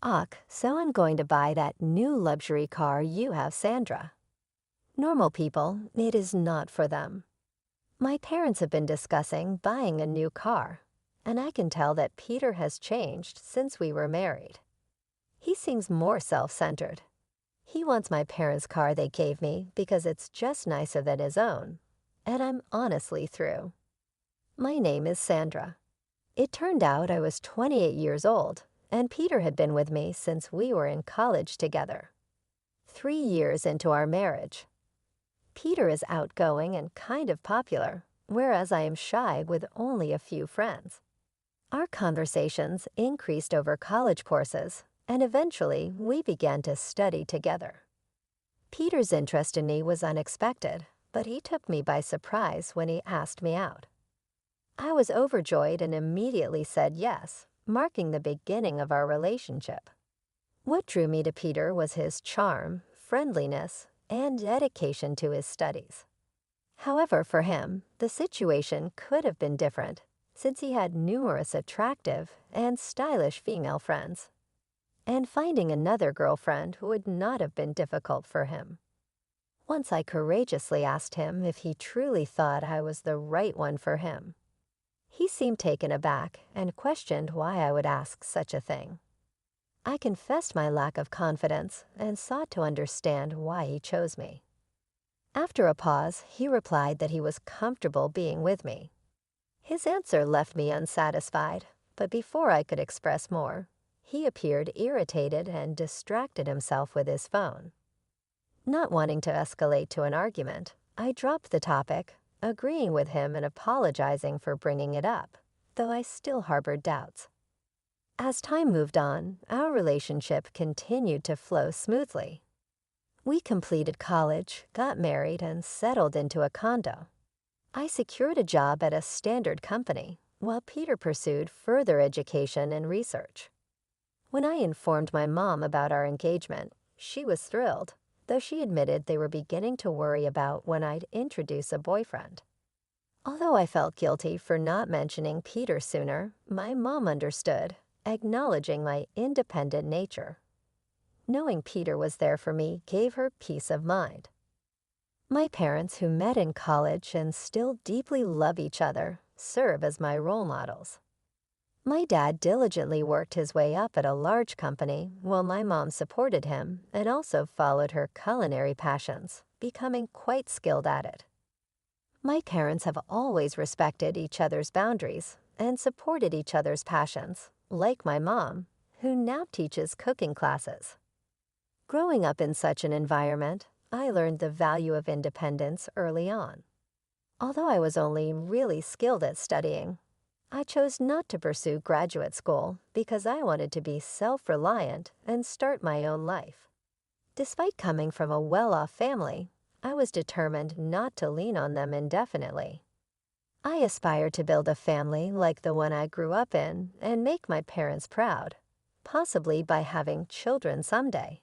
So I'm going to buy that new luxury car you have, Sandra. Normal people, it is not for them. My parents have been discussing buying a new car, and I can tell that Peter has changed since we were married. He seems more self-centered. He wants my parents' car they gave me because it's just nicer than his own, and I'm honestly through. My name is Sandra. It turned out I was 28 years old, and Peter had been with me since we were in college together. 3 years into our marriage. Peter is outgoing and kind of popular, whereas I am shy with only a few friends. Our conversations increased over college courses, and eventually we began to study together. Peter's interest in me was unexpected, but he took me by surprise when he asked me out. I was overjoyed and immediately said yes, marking the beginning of our relationship. What drew me to Peter was his charm, friendliness, and dedication to his studies. However, for him, the situation could have been different, since he had numerous attractive and stylish female friends. And finding another girlfriend would not have been difficult for him. Once I courageously asked him if he truly thought I was the right one for him. He seemed taken aback and questioned why I would ask such a thing. I confessed my lack of confidence and sought to understand why he chose me. After a pause, he replied that he was comfortable being with me. His answer left me unsatisfied, but before I could express more, he appeared irritated and distracted himself with his phone. Not wanting to escalate to an argument, I dropped the topic, agreeing with him and apologizing for bringing it up, though I still harbored doubts. As time moved on, our relationship continued to flow smoothly. We completed college, got married, and settled into a condo. I secured a job at a standard company, while Peter pursued further education and research. When I informed my mom about our engagement, she was thrilled, though she admitted they were beginning to worry about when I'd introduce a boyfriend. Although I felt guilty for not mentioning Peter sooner, my mom understood, acknowledging my independent nature. Knowing Peter was there for me gave her peace of mind. My parents, who met in college and still deeply love each other, serve as my role models. My dad diligently worked his way up at a large company, while my mom supported him and also followed her culinary passions, becoming quite skilled at it. My parents have always respected each other's boundaries and supported each other's passions, like my mom, who now teaches cooking classes. Growing up in such an environment, I learned the value of independence early on. Although I was only really skilled at studying, I chose not to pursue graduate school because I wanted to be self-reliant and start my own life. Despite coming from a well-off family, I was determined not to lean on them indefinitely. I aspired to build a family like the one I grew up in and make my parents proud, possibly by having children someday.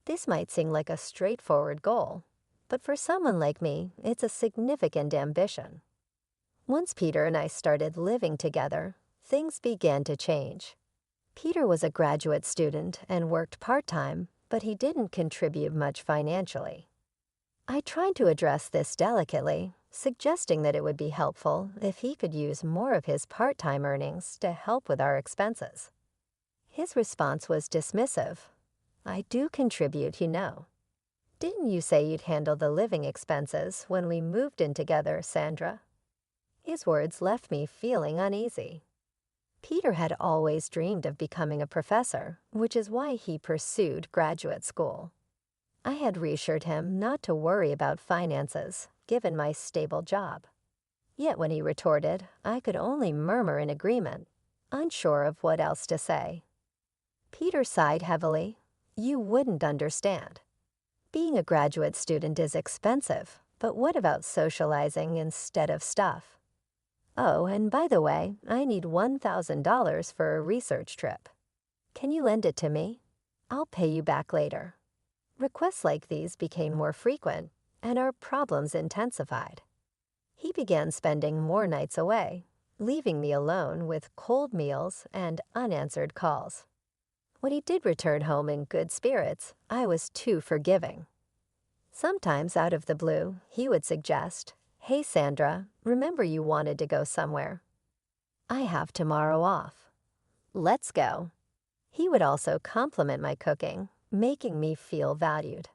This might seem like a straightforward goal, but for someone like me, it's a significant ambition. Once Peter and I started living together, things began to change. Peter was a graduate student and worked part-time, but he didn't contribute much financially. I tried to address this delicately, suggesting that it would be helpful if he could use more of his part-time earnings to help with our expenses. His response was dismissive. "I do contribute, you know. Didn't you say you'd handle the living expenses when we moved in together, Sandra?" His words left me feeling uneasy. Peter had always dreamed of becoming a professor, which is why he pursued graduate school. I had reassured him not to worry about finances, given my stable job. Yet when he retorted, I could only murmur in agreement, unsure of what else to say. Peter sighed heavily. "You wouldn't understand. Being a graduate student is expensive, but what about socializing instead of stuff? Oh, and by the way, I need $1,000 for a research trip. Can you lend it to me? I'll pay you back later." Requests like these became more frequent, and our problems intensified. He began spending more nights away, leaving me alone with cold meals and unanswered calls. When he did return home in good spirits, I was too forgiving. Sometimes, out of the blue, he would suggest, "Hey Sandra, remember you wanted to go somewhere? I have tomorrow off. Let's go." He would also compliment my cooking, making me feel valued.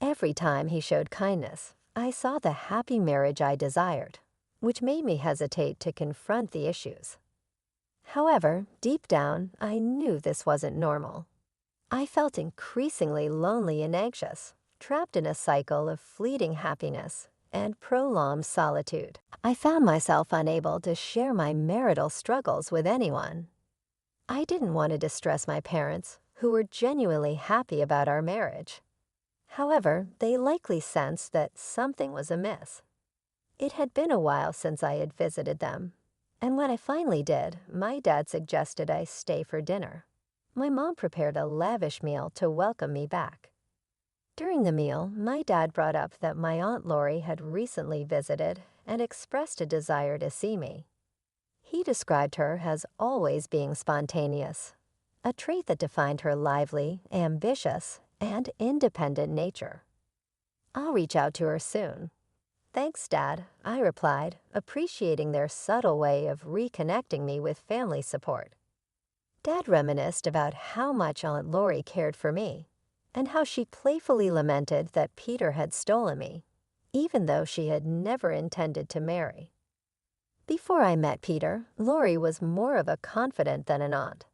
Every time he showed kindness, I saw the happy marriage I desired, which made me hesitate to confront the issues. However, deep down, I knew this wasn't normal. I felt increasingly lonely and anxious, trapped in a cycle of fleeting happiness and prolonged solitude. I found myself unable to share my marital struggles with anyone. I didn't want to distress my parents, who were genuinely happy about our marriage. However, they likely sensed that something was amiss. It had been a while since I had visited them, and when I finally did, my dad suggested I stay for dinner. My mom prepared a lavish meal to welcome me back. During the meal, my dad brought up that my Aunt Lori had recently visited and expressed a desire to see me. He described her as always being spontaneous, a trait that defined her lively, ambitious, and independent nature. "I'll reach out to her soon." "Thanks, Dad," I replied, appreciating their subtle way of reconnecting me with family support. Dad reminisced about how much Aunt Lori cared for me, and how she playfully lamented that Peter had stolen me, even though she had never intended to marry. Before I met Peter, Lori was more of a confidant than an aunt.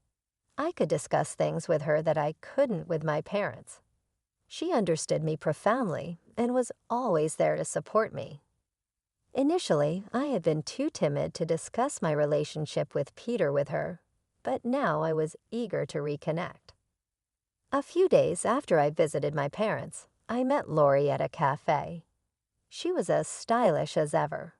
I could discuss things with her that I couldn't with my parents. She understood me profoundly and was always there to support me. Initially, I had been too timid to discuss my relationship with Peter with her, but now I was eager to reconnect. A few days after I visited my parents, I met Lori at a cafe. She was as stylish as ever.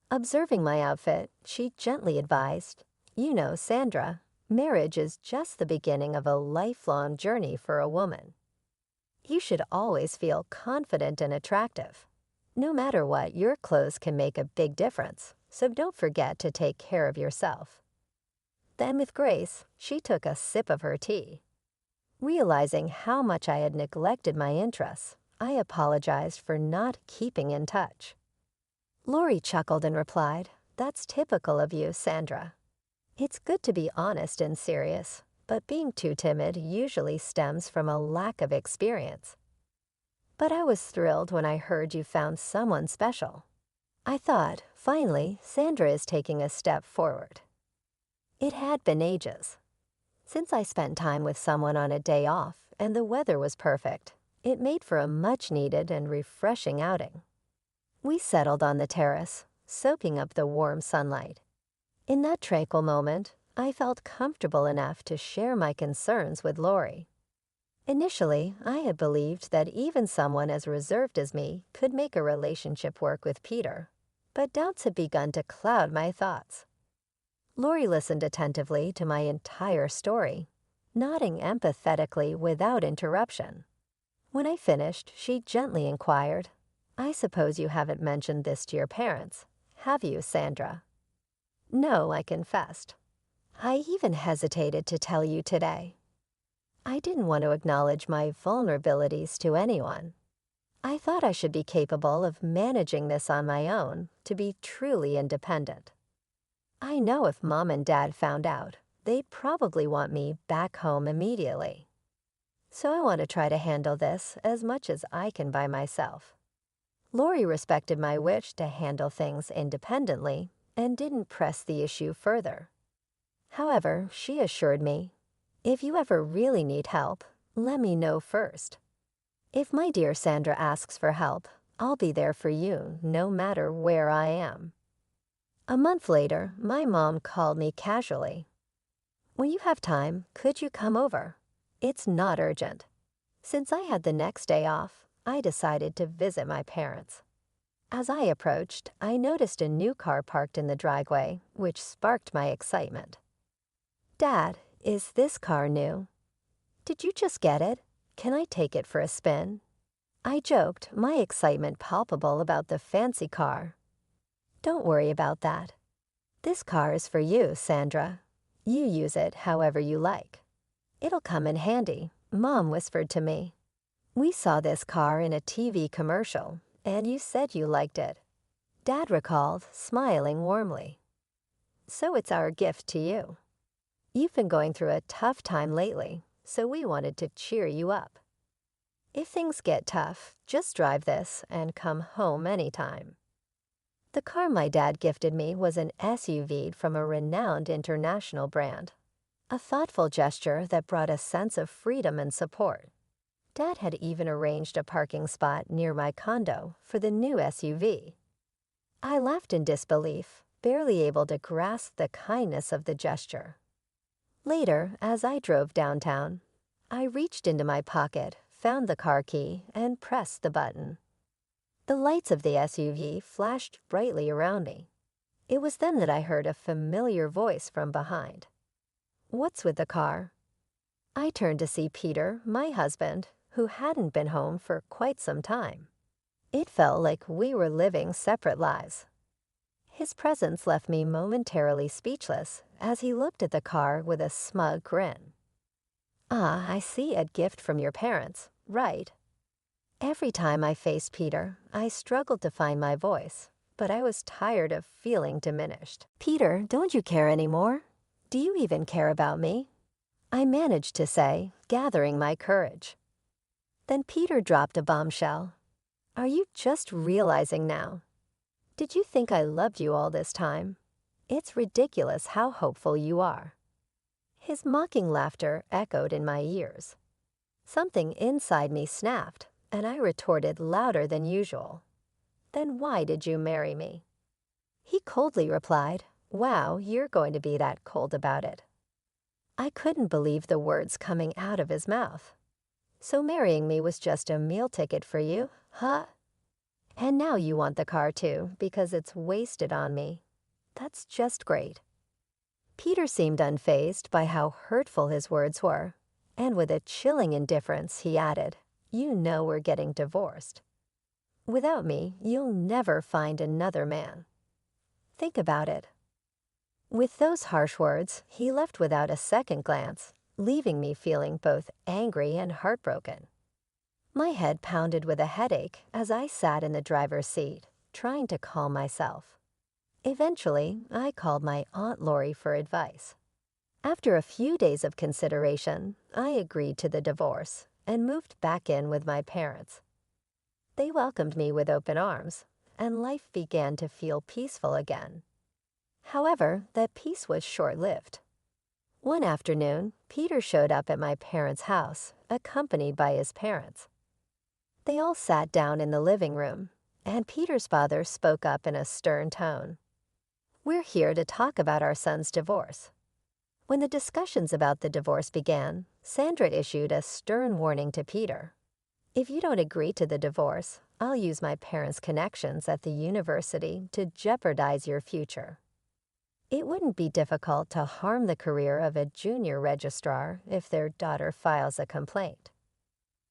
Observing my outfit, she gently advised, "You know, Sandra, marriage is just the beginning of a lifelong journey for a woman. You should always feel confident and attractive. No matter what, your clothes can make a big difference, so don't forget to take care of yourself." Then with grace, she took a sip of her tea. Realizing how much I had neglected my interests, I apologized for not keeping in touch. Lori chuckled and replied, "That's typical of you, Sandra. It's good to be honest and serious, but being too timid usually stems from a lack of experience. But I was thrilled when I heard you found someone special. I thought, finally, Sandra is taking a step forward." It had been ages. Since I spent time with someone on a day off and the weather was perfect, it made for a much-needed and refreshing outing. We settled on the terrace, soaking up the warm sunlight. In that tranquil moment, I felt comfortable enough to share my concerns with Lori. Initially, I had believed that even someone as reserved as me could make a relationship work with Peter, but doubts had begun to cloud my thoughts. Lori listened attentively to my entire story, nodding empathetically without interruption. When I finished, she gently inquired, "I suppose you haven't mentioned this to your parents, have you, Sandra?" "No," I confessed. "I even hesitated to tell you today. I didn't want to acknowledge my vulnerabilities to anyone. I thought I should be capable of managing this on my own to be truly independent. I know if Mom and Dad found out, they'd probably want me back home immediately. So I want to try to handle this as much as I can by myself." Lori respected my wish to handle things independently and didn't press the issue further. However, she assured me, "If you ever really need help, let me know first. If my dear Sandra asks for help, I'll be there for you no matter where I am." A month later, my mom called me casually. "When you have time, could you come over? It's not urgent." Since I had the next day off, I decided to visit my parents. As I approached, I noticed a new car parked in the driveway, which sparked my excitement. "Dad, is this car new? Did you just get it? Can I take it for a spin?" I joked, my excitement palpable about the fancy car. "Don't worry about that. This car is for you, Sandra. You use it however you like. "It'll come in handy," Mom whispered to me. "We saw this car in a TV commercial, and you said you liked it," Dad recalled, smiling warmly. "So it's our gift to you. You've been going through a tough time lately, so we wanted to cheer you up. If things get tough, just drive this and come home anytime." The car my dad gifted me was an SUV from a renowned international brand, a thoughtful gesture that brought a sense of freedom and support. Dad had even arranged a parking spot near my condo for the new SUV. I laughed in disbelief, barely able to grasp the kindness of the gesture. Later, as I drove downtown, I reached into my pocket, found the car key, and pressed the button. The lights of the SUV flashed brightly around me. It was then that I heard a familiar voice from behind. "What's with the car?" I turned to see Peter, my husband, who hadn't been home for quite some time. It felt like we were living separate lives. His presence left me momentarily speechless as he looked at the car with a smug grin. "Ah, I see, a gift from your parents, right?" Every time I faced Peter, I struggled to find my voice, but I was tired of feeling diminished. "Peter, don't you care anymore? Do you even care about me?" I managed to say, gathering my courage. Then Peter dropped a bombshell. "Are you just realizing now? Did you think I loved you all this time? It's ridiculous how hopeful you are." His mocking laughter echoed in my ears. Something inside me snapped, and I retorted louder than usual. "Then why did you marry me?" He coldly replied, "Wow, you're going to be that cold about it." I couldn't believe the words coming out of his mouth. "So marrying me was just a meal ticket for you, huh? And now you want the car too, because it's wasted on me. That's just great." Peter seemed unfazed by how hurtful his words were, and with a chilling indifference he added, "You know we're getting divorced. Without me, you'll never find another man. Think about it." With those harsh words, he left without a second glance, leaving me feeling both angry and heartbroken. My head pounded with a headache as I sat in the driver's seat, trying to calm myself. Eventually, I called my Aunt Lori for advice. After a few days of consideration, I agreed to the divorce and moved back in with my parents. They welcomed me with open arms, and life began to feel peaceful again. However, that peace was short-lived. One afternoon, Peter showed up at my parents' house, accompanied by his parents. They all sat down in the living room, and Peter's father spoke up in a stern tone. "We're here to talk about our son's divorce." When the discussions about the divorce began, Sandra issued a stern warning to Peter. "If you don't agree to the divorce, I'll use my parents' connections at the university to jeopardize your future." It wouldn't be difficult to harm the career of a junior registrar if their daughter files a complaint.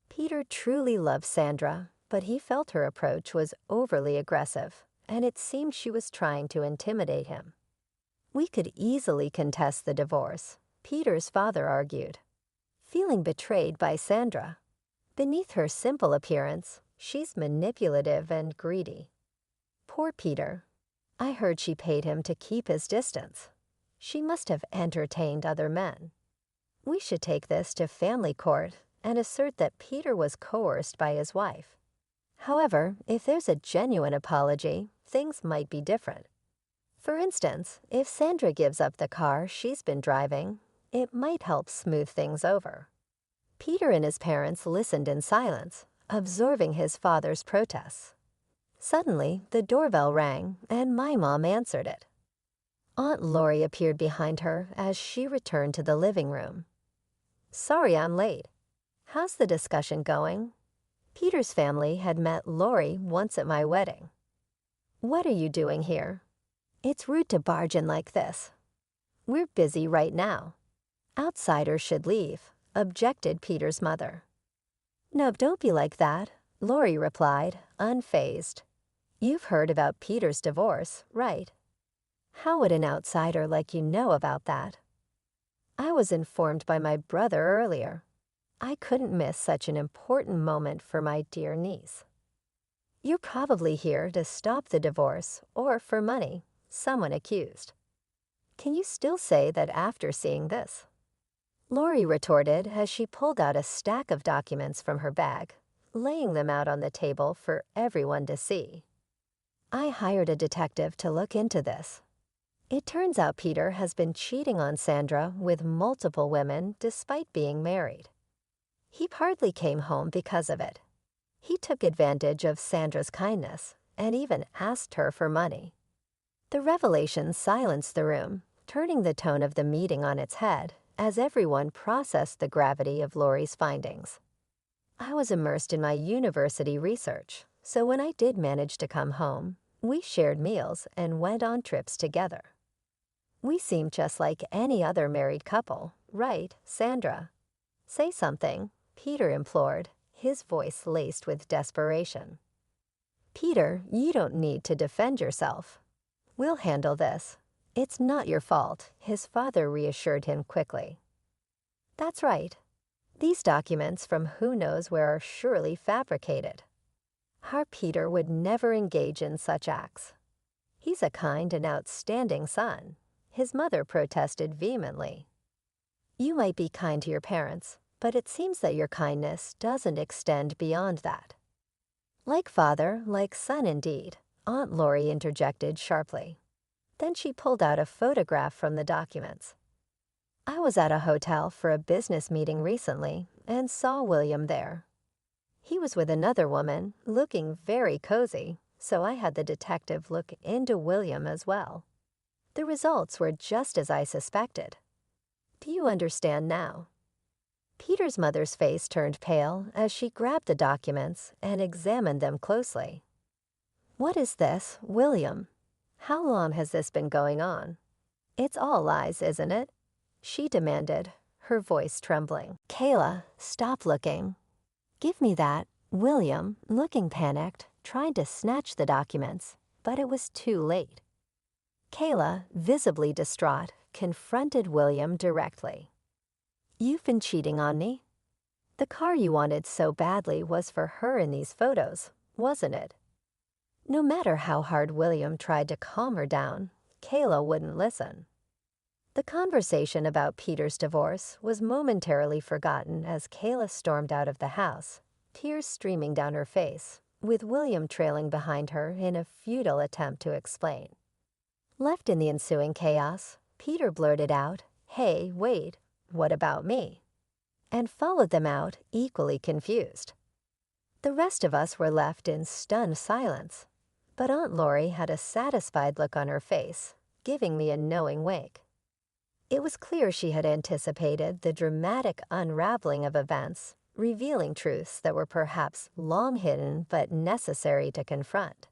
Peter truly loved Sandra, but he felt her approach was overly aggressive, and it seemed she was trying to intimidate him. We could easily contest the divorce, Peter's father argued, feeling betrayed by Sandra. Beneath her simple appearance, she's manipulative and greedy. Poor Peter. I heard she paid him to keep his distance. She must have entertained other men. We should take this to family court and assert that Peter was coerced by his wife. However, if there's a genuine apology, things might be different. For instance, if Sandra gives up the car she's been driving, it might help smooth things over. Peter and his parents listened in silence, absorbing his father's protests. Suddenly, the doorbell rang, and my mom answered it. Aunt Lori appeared behind her as she returned to the living room. "Sorry I'm late. How's the discussion going?" Peter's family had met Lori once at my wedding. "What are you doing here? It's rude to barge in like this. We're busy right now. Outsiders should leave," objected Peter's mother. "No, don't be like that," Lori replied, unfazed. "You've heard about Peter's divorce, right? How would an outsider like you know about that?" I was informed by my brother earlier. I couldn't miss such an important moment for my dear niece. You're probably here to stop the divorce or for money, someone accused. Can you still say that after seeing this? Lori retorted as she pulled out a stack of documents from her bag, laying them out on the table for everyone to see. I hired a detective to look into this. It turns out Peter has been cheating on Sandra with multiple women despite being married. He hardly came home because of it. He took advantage of Sandra's kindness and even asked her for money. The revelation silenced the room, turning the tone of the meeting on its head as everyone processed the gravity of Lori's findings. I was immersed in my university research, so when I did manage to come home, we shared meals and went on trips together. We seemed just like any other married couple, right, Sandra? Say something, Peter implored, his voice laced with desperation. Peter, you don't need to defend yourself. We'll handle this. It's not your fault, his father reassured him quickly. That's right. These documents from who knows where are surely fabricated. Our Peter would never engage in such acts. He's a kind and outstanding son, his mother protested vehemently. You might be kind to your parents, but it seems that your kindness doesn't extend beyond that. Like father, like son indeed, Aunt Lori interjected sharply. Then she pulled out a photograph from the documents. I was at a hotel for a business meeting recently and saw William there. He was with another woman, looking very cozy, so I had the detective look into William as well. The results were just as I suspected. Do you understand now? Peter's mother's face turned pale as she grabbed the documents and examined them closely. What is this, William? How long has this been going on? It's all lies, isn't it? She demanded, her voice trembling. Kayla, stop looking. Give me that, William, looking panicked, tried to snatch the documents, but it was too late. Kayla, visibly distraught, confronted William directly. You've been cheating on me. The car you wanted so badly was for her in these photos, wasn't it? No matter how hard William tried to calm her down, Kayla wouldn't listen. The conversation about Peter's divorce was momentarily forgotten as Kayla stormed out of the house, tears streaming down her face, with William trailing behind her in a futile attempt to explain. Left in the ensuing chaos, Peter blurted out, "Hey, wait, what about me?" and followed them out, equally confused. The rest of us were left in stunned silence, but Aunt Lori had a satisfied look on her face, giving me a knowing wink. It was clear she had anticipated the dramatic unraveling of events, revealing truths that were perhaps long hidden but necessary to confront.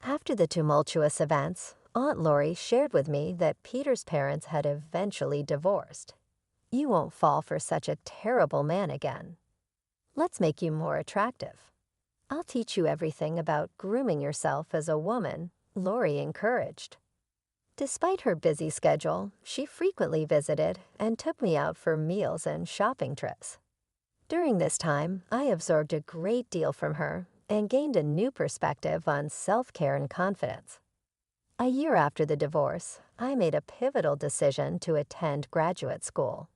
After the tumultuous events, Aunt Lori shared with me that Peter's parents had eventually divorced. You won't fall for such a terrible man again. Let's make you more attractive. I'll teach you everything about grooming yourself as a woman, Lori encouraged. Despite her busy schedule, she frequently visited and took me out for meals and shopping trips. During this time, I absorbed a great deal from her and gained a new perspective on self-care and confidence. A year after the divorce, I made a pivotal decision to attend graduate school.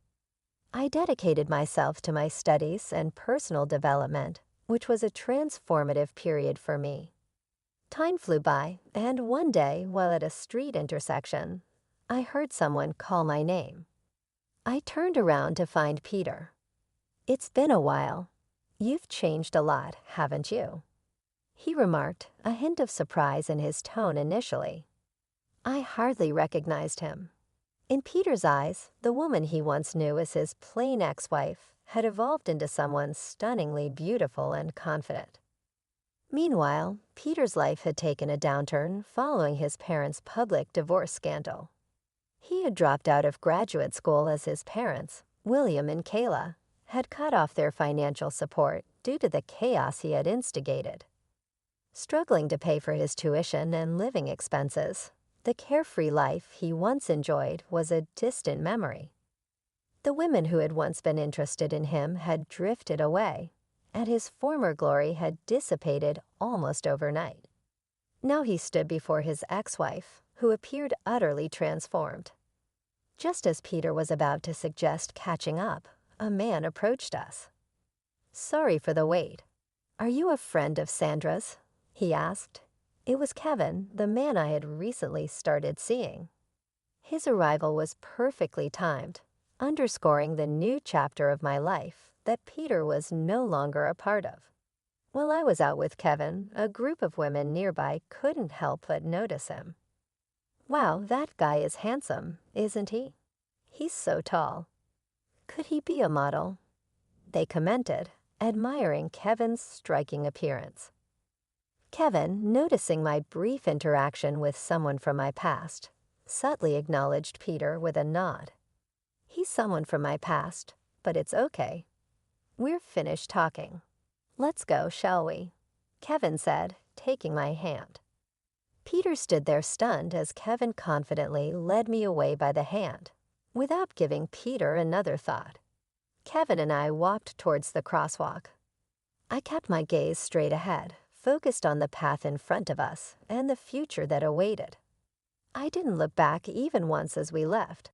I dedicated myself to my studies and personal development, which was a transformative period for me. Time flew by, and one day, while at a street intersection, I heard someone call my name. I turned around to find Peter. It's been a while. You've changed a lot, haven't you? He remarked, a hint of surprise in his tone initially. I hardly recognized him. In Peter's eyes, the woman he once knew as his plain ex-wife had evolved into someone stunningly beautiful and confident. Meanwhile, Peter's life had taken a downturn following his parents' public divorce scandal. He had dropped out of graduate school as his parents, William and Kayla, had cut off their financial support due to the chaos he had instigated. Struggling to pay for his tuition and living expenses, the carefree life he once enjoyed was a distant memory. The women who had once been interested in him had drifted away, and his former glory had dissipated almost overnight. Now he stood before his ex-wife, who appeared utterly transformed. Just as Peter was about to suggest catching up, a man approached us. "Sorry for the wait. Are you a friend of Sandra's?" he asked. It was Kevin, the man I had recently started seeing. His arrival was perfectly timed, underscoring the new chapter of my life that Peter was no longer a part of. While I was out with Kevin, a group of women nearby couldn't help but notice him. "Wow, that guy is handsome, isn't he? He's so tall. Could he be a model?" they commented, admiring Kevin's striking appearance. Kevin, noticing my brief interaction with someone from my past, subtly acknowledged Peter with a nod. "He's someone from my past, but it's okay. We're finished talking. Let's go, shall we?" Kevin said, taking my hand. Peter stood there stunned as Kevin confidently led me away by the hand, without giving Peter another thought. Kevin and I walked towards the crosswalk. I kept my gaze straight ahead, focused on the path in front of us and the future that awaited. I didn't look back even once as we left,